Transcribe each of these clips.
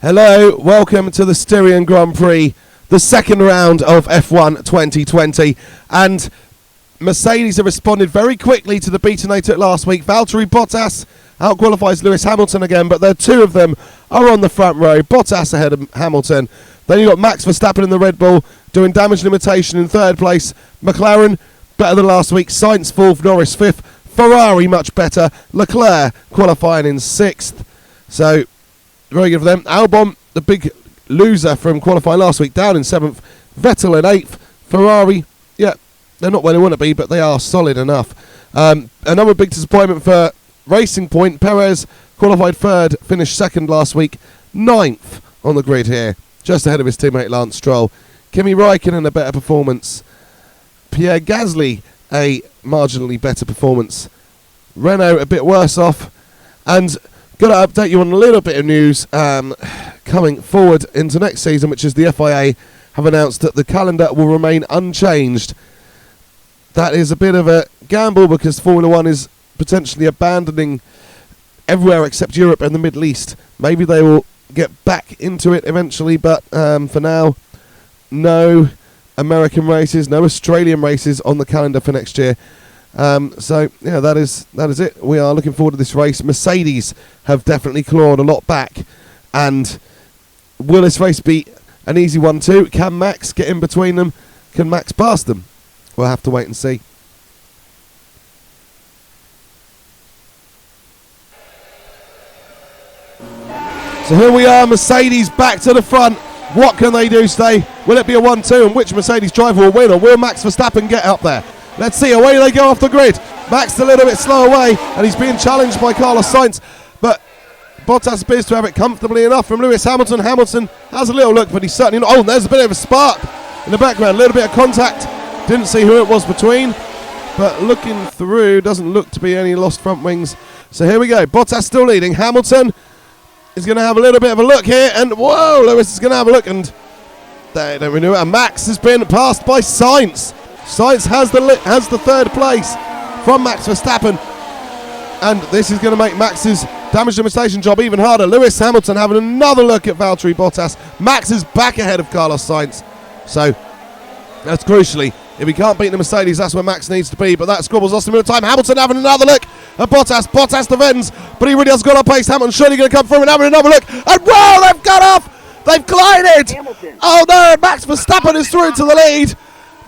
Hello, welcome to the Styrian Grand Prix, the second round of F1 2020, and Mercedes have responded very quickly to the beating they took last week. Valtteribottas outqualifies Lewis Hamilton again, but the two of them are on the front row. Bottas ahead of Hamilton. Then you've got Max Verstappen in the Red Bull doing damage limitation in third place. McLaren better than last week. Sainz fourth, Norris fifth. Ferrari much better. Leclerc qualifying in sixth. So very good for them. Albon, the big loser from qualifying last week, down in seventh. Vettel in eighth. Ferrari, yeah, they're not where they want to be, but they are solid enough. Another big disappointment for Racing Point. Perez qualified third, finished second last week. Ninth on the grid here, just ahead of his teammate Lance Stroll. Kimi Räikkönen a better performance. Pierre Gasly a marginally better performance. Renault a bit worse off. And got to update you on a little bit of news coming forward into next season, which is the FIA have announced that the calendar will remain unchanged. That is a bit of a gamble because Formula One is potentially abandoning everywhere except Europe and the Middle East. Maybe they will get back into it eventually, but for now, no American races, no Australian races on the calendar for next year. So yeah, that is it. We are looking forward to this race. Mercedes have definitely clawed a lot back, and will this race be an easy one too? Can Max get in between them? Can Max pass them? We'll have to wait and see. So here we are, Mercedes back to the front. What can they do today? Will it be a 1-2, and which Mercedes driver will win, or will Max Verstappen get up there? Let's see, away they go off the grid. Max a little bit slow away, and he's being challenged by carlossainz, but Bottas appears to have it comfortably enough from Lewis Hamilton. Hamilton has a little look, but he's certainly not. Oh, there's a bit of a spark in the background, a little bit of contact. Didn't see who it was between, but looking through, doesn't look to be any lost front wings. So here we go, Bottas still leading. Hamilton is going to have a little bit of a look here, and whoa, Lewis is going to have a look, and they don't renew it. And Max has been passed by Sainz. Sainz has the third place from Max Verstappen, and this is going to make Max's damage limitation job even harder. Lewis Hamilton having another look at Valtteri. Max is back ahead of Carlos Sainz, so that's crucially, if he can't beat the Mercedes, that's where Max needs to be, but that squabbles lost him in time. Hamilton having another look at Bottas. Bottas defends, but he really has got on pace. Hamilton surely going to come through and having another look, and whoa, they've got off! They've glided! Hamilton. Oh no, Max Verstappen is through to the lead.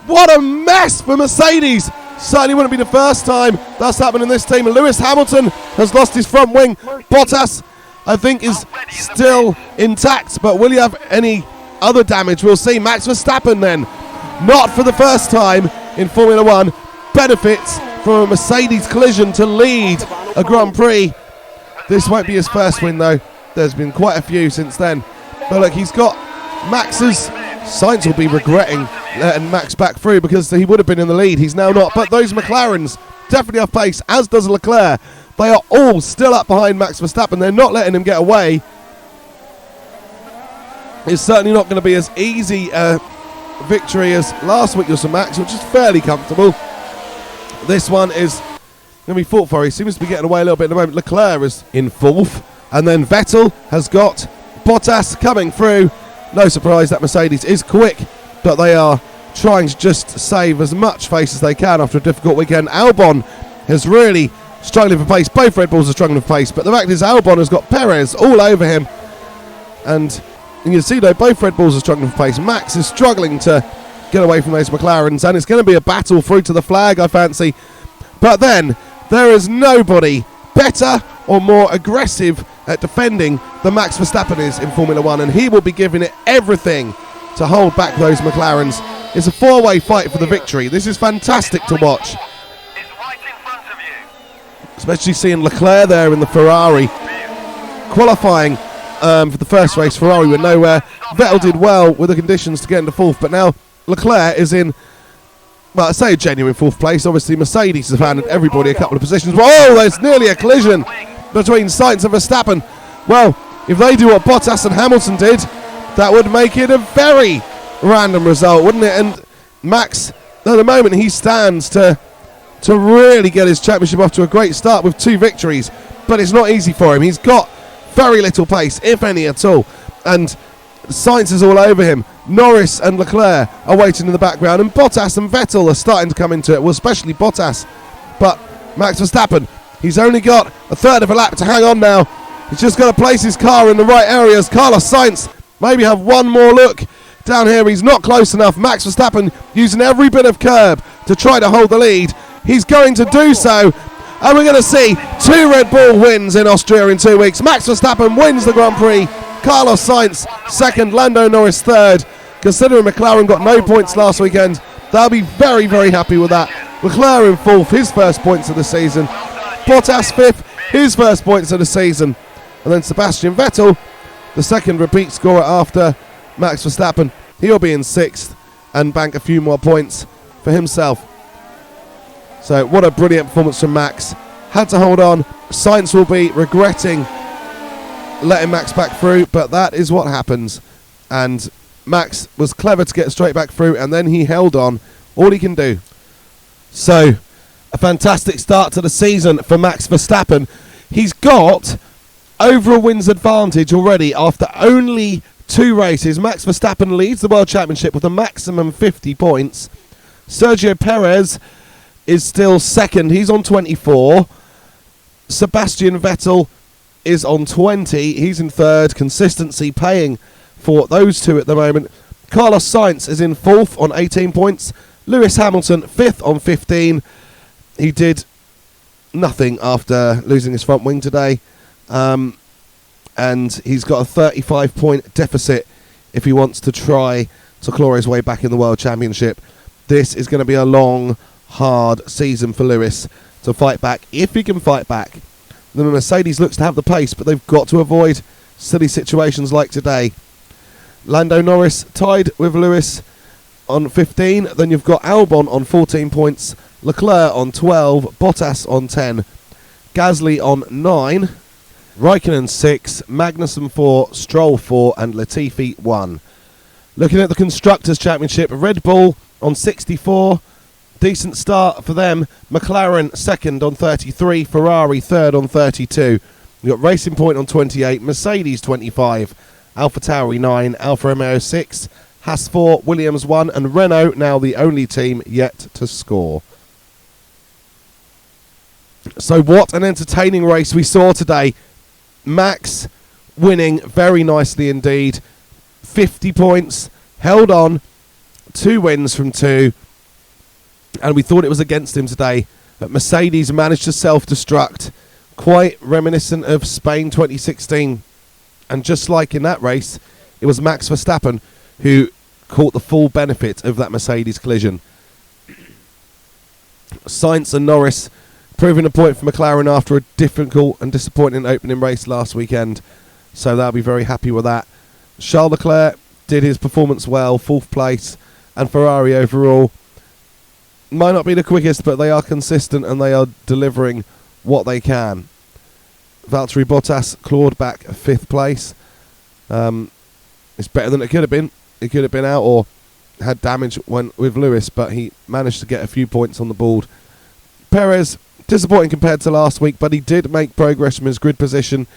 What a mess for Mercedes. Certainly wouldn't be the first time that's happened in this team. And Lewis Hamilton has lost his front wing. Bottas, I think, is still intact, but will he have any other damage? We'll see. Max Verstappen then, not for the first time in Formula One, benefits from a Mercedes collision to lead a Grand Prix. This won't be his first win though. There's been quite a few since then. But look, he's got Max's. Sainz will be regretting letting Max back through because he would have been in the lead. He's now not. But those McLarens definitely off pace, as does Leclerc. They are all still up behind Max Verstappen. They're not letting him get away. It's certainly not going to be as easy a victory as last week was for Max, which is fairly comfortable. This one is going to be fought for. He seems to be getting away a little bit at the moment. Leclerc is in fourth, and then Vettel has got Bottas coming through. No surprise that Mercedes is quick, but they are trying to just save as much face as they can after a difficult weekend. Albon is really struggling for pace. Both Red Bulls are struggling for pace, but the fact is Albon has got Perez all over him, and you can see though both Red Bulls are struggling for pace. Max is struggling to get away from those McLarens, and it's going to be a battle through to the flag, I fancy. But then there is nobody better or more aggressive at defending than Max Verstappen is in Formula One, and he will be giving it everything to hold back those McLarens. It's a four-way fight for the victory. This is fantastic to watch, especially seeing Leclerc there in the Ferrari qualifying for the first race. Ferrari were nowhere. Vettel did well with the conditions to get into fourth, but now Leclerc is in, well, I say a genuine fourth place. Obviously Mercedes have handed everybody a couple of positions. Oh, there's nearly a collision between Sainz and Verstappen. Well, if they do what Bottas and Hamilton did, that would make it a very random result, wouldn't it? And Max, at the moment, he stands to really get his championship off to a great start with 2 victories, but it's not easy for him. He's got very little pace, if any at all. and Sainz is all over him. Norris and Leclerc are waiting in the background, and Bottas and Vettel are starting to come into it, well, especially Bottas. But Max Verstappen, he's only got a third of a lap to hang on now. He's just got to place his car in the right areas. Carlos-Sainz maybe have one more look down here. He's not close enough. Max Verstappen using every bit of curb to try to hold the lead. He's going to do so, and we're going to see 2 Red Bull wins in Austria in 2 weeks. Max Verstappen wins the Grand Prix. Carlos-Sainz second, Lando Norris third. Considering McLaren got no points last weekend, they'll be very, very happy with that. Leclerc in fourth, his first points of the season. Bottas fifth, his first points of the season. And then Sebastian Vettel, the second repeat scorer after Max Verstappen. He'll be in sixth and bank a few more points for himself. So what a brilliant performance from Max. Had to hold on. Sainz will be regretting letting Max back through, but that is what happens. And Max was clever to get straight back through, and then he held on. All he can do. So, a fantastic start to the season for Max Verstappen. He's got over a wins advantage already after only 2 races. Max Verstappen leads the World Championship with a maximum 50 points. Sergio Perez is still second. He's on 24. Sebastian Vettel is on 20. He's in third. Consistency paying for those two at the moment. Carlos-Sainz is in fourth on 18 points. Lewis Hamilton fifth on 15. He did nothing after losing his front wing today. And he's got a 35-point deficit if he wants to try to claw his way back in the World Championship. This is going to be a long, hard season for Lewis to fight back, if he can fight back. The Mercedes looks to have the pace, but they've got to avoid silly situations like today. Lando Norris tied with Lewis on 15. Then you've got Albon on 14 points, Leclerc on 12, Bottas on 10, Gasly on 9, Raikkonen 6, Magnussen 4, Stroll 4, and Latifi 1. Looking at the Constructors' Championship, Red Bull on 64. Decent start for them. McLaren second on 33, Ferrari third on 32. You've got Racing Point on 28, Mercedes 25, AlphaTauri 9, Alfa Romeo 6, Haas 4, Williams 1, and Renault now the only team yet to score. So what an entertaining race we saw today. Max winning very nicely indeed. 50 points, held on, 2 wins from 2, and we thought it was against him today, but Mercedes managed to self-destruct, quite reminiscent of Spain 2016. And just like in that race, it was Max Verstappen who caught the full benefit of that Mercedes collision. Sainz and Norris proving a point for McLaren after a difficult and disappointing opening race last weekend. So they'll be very happy with that. Charles Leclerc did his performance well, 4th place, and Ferrari overall might not be the quickest, but they are consistent and they are delivering what they can. Valtteri-Bottas clawed back 5th place. It's better than it could have been. It could have been out or had damage with Lewis, but he managed to get a few points on the board. Perez, disappointing compared to last week, but he did make progress from his grid position.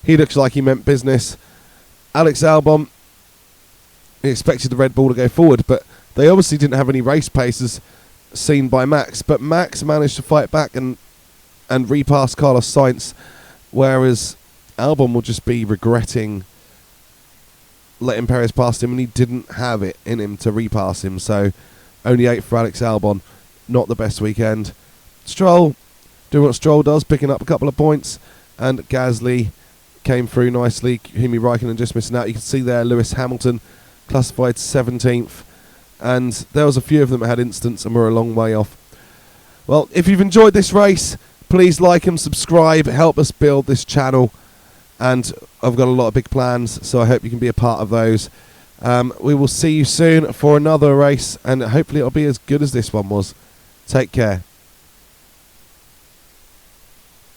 He looks like he meant business. Alex Albon, he expected the Red Bull to go forward, but they obviously didn't have any race paces seen by Max. But Max managed to fight back and repass Carlos Sainz, whereas Albon will just be regretting letting Perez past him, and he didn't have it in him to repass him. So only 8th for Alex Albon. Not the best weekend. Stroll doing what Stroll does, picking up a couple of points, and Gasly came through nicely. Kimi Raikkonen just missing out. You can see there Lewis Hamilton classified 17th, and there was a few of them that had instants and were a long way off. Well, if you've enjoyed this race, please like and subscribe, help us build this channel, and I've got a lot of big plans, so I hope you can be a part of those. We will see you soon for another race, and hopefully it'll be as good as this one was. Take care.